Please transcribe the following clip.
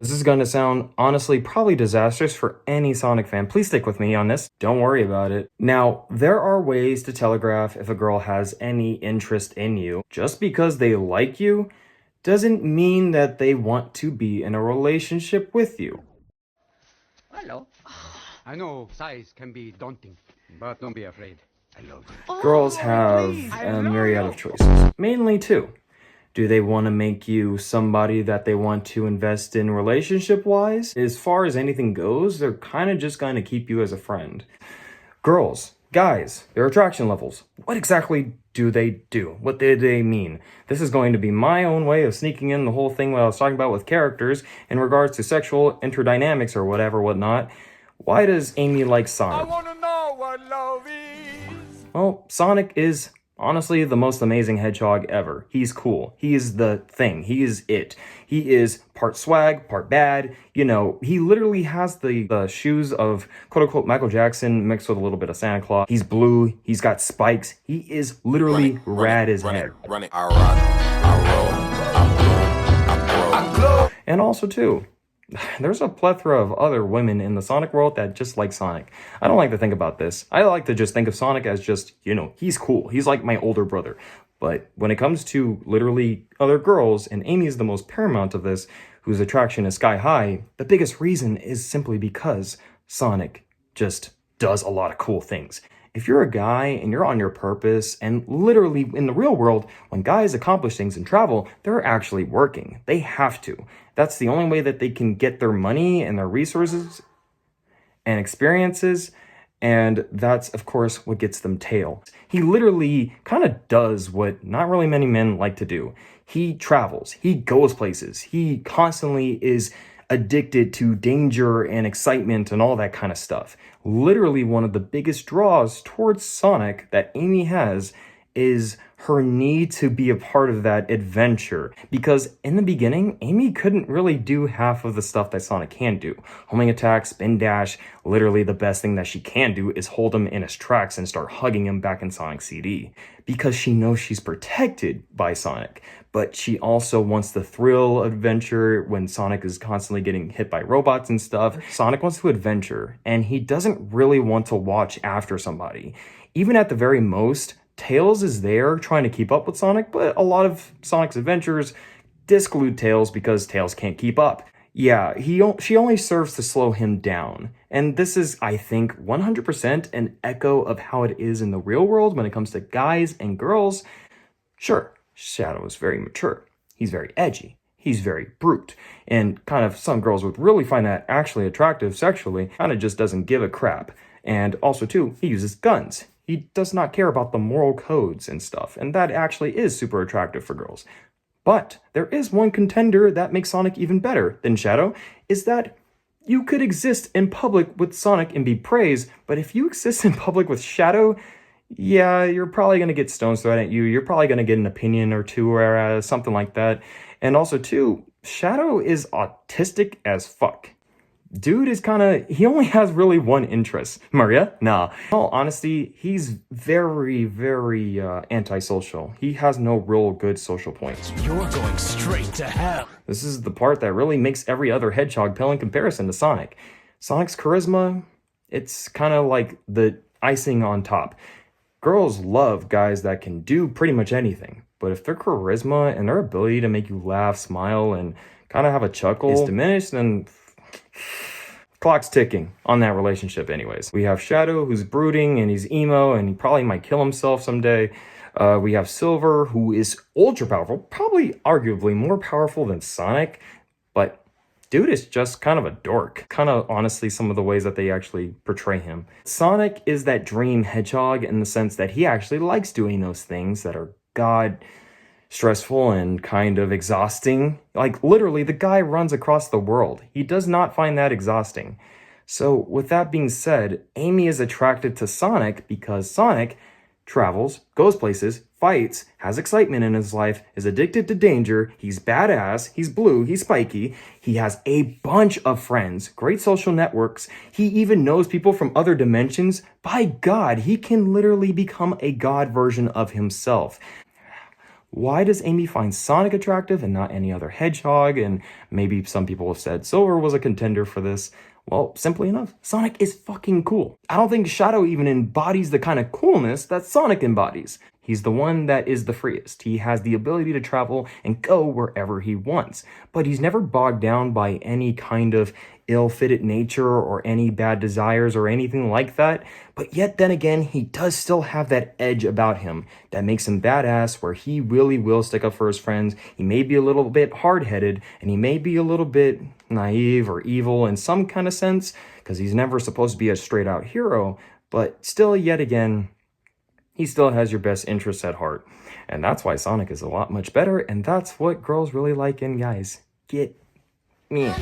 This is going to sound, honestly, probably disastrous for any Sonic fan. Please stick with me on this. Don't worry about it. Now, there are ways to telegraph if a girl has any interest in you. Just because they like you doesn't mean that they want to be in a relationship with you. Hello. I know size can be daunting, but don't be afraid. I love you. Girls have a myriad of choices, mainly two. Do they want to make you somebody that they want to invest in relationship-wise? As far as anything goes, they're kind of just going to keep you as a friend. Girls, guys, their attraction levels. What exactly do they do? What did they mean? This is going to be my own way of sneaking in the whole thing what I was talking about with characters in regards to sexual interdynamics or whatnot. Why does Amy like Sonic? I wanna know what love is. Well, Sonic is honestly the most amazing hedgehog ever. He's cool. He is the thing. He is it. He is part swag, part bad. You know, he literally has the shoes of quote-unquote Michael Jackson mixed with a little bit of Santa Claus. He's blue. He's got spikes. He is literally rad as heck. Run it, I rock, I roll, I glow. And also, too, there's a plethora of other women in the Sonic world that just like Sonic. I don't like to think about this. I like to just think of Sonic as just, you know, he's cool. He's like my older brother. But when it comes to literally other girls, and Amy is the most paramount of this, whose attraction is sky high, the biggest reason is simply because Sonic just does a lot of cool things. If you're a guy and you're on your purpose, and literally in the real world, when guys accomplish things and travel, they're actually working. They have to. That's the only way that they can get their money and their resources and experiences, and that's, of course, what gets them tail. He literally kind of does what not really many men like to do. He travels. He goes places. He constantly is addicted to danger and excitement and all that kind of stuff. Literally, one of the biggest draws towards Sonic that Amy has is her need to be a part of that adventure. Because in the beginning, Amy couldn't really do half of the stuff that Sonic can do. Homing attack, spin dash, literally the best thing that she can do is hold him in his tracks and start hugging him back in Sonic CD. Because she knows she's protected by Sonic. But she also wants the thrill adventure when Sonic is constantly getting hit by robots and stuff. Sonic wants to adventure, and he doesn't really want to watch after somebody. Even at the very most, Tails is there trying to keep up with Sonic, but a lot of Sonic's adventures discollude Tails because Tails can't keep up. Yeah, she only serves to slow him down. And this is, I think, 100% an echo of how it is in the real world when it comes to guys and girls. Sure, Shadow is very mature. He's very edgy. He's very brute. And kind of some girls would really find that actually attractive sexually, kind of just doesn't give a crap. And also, too, he uses guns. He does not care about the moral codes and stuff, and that actually is super attractive for girls. But there is one contender that makes Sonic even better than Shadow, is that you could exist in public with Sonic and be praised, but if you exist in public with Shadow, yeah, you're probably going to get stones thrown at you. You're probably going to get an opinion or two or something like that. And also, too, Shadow is autistic as fuck. Dude is he only has really one interest. Maria? Nah. In all honesty, he's very, very antisocial. He has no real good social points. You're going straight to hell. This is the part that really makes every other hedgehog pale in comparison to Sonic. Sonic's charisma, it's kind of like the icing on top. Girls love guys that can do pretty much anything. But if their charisma and their ability to make you laugh, smile, and kind of have a chuckle is diminished, then clock's ticking on that relationship anyways. We have Shadow, who's brooding, and he's emo, and he probably might kill himself someday. We have Silver, who is ultra powerful, probably arguably more powerful than Sonic, but dude is just kind of a dork. Kind of honestly some of the ways that they actually portray him. Sonic is that dream hedgehog in the sense that he actually likes doing those things that are stressful and kind of exhausting. Like, literally, the guy runs across the world. He does not find that exhausting. So, with that being said, Amy is attracted to Sonic because Sonic travels, goes places, fights, has excitement in his life, is addicted to danger, he's badass, he's blue, he's spiky, he has a bunch of friends, great social networks, he even knows people from other dimensions. By God, he can literally become a god version of himself. Why does Amy find Sonic attractive and not any other hedgehog? And maybe some people have said Silver was a contender for this. Well, simply enough, Sonic is fucking cool. I don't think Shadow even embodies the kind of coolness that Sonic embodies. He's the one that is the freest. He has the ability to travel and go wherever he wants, but he's never bogged down by any kind of ill-fitted nature or any bad desires or anything like that. But yet then again, he does still have that edge about him that makes him badass, where he really will stick up for his friends. He may be a little bit hard-headed, and he may be a little bit naive or evil in some kind of sense, because he's never supposed to be a straight-out hero, but still, yet again, he still has your best interests at heart. And that's why Sonic is a lot much better, and that's what girls really like in guys. Get me.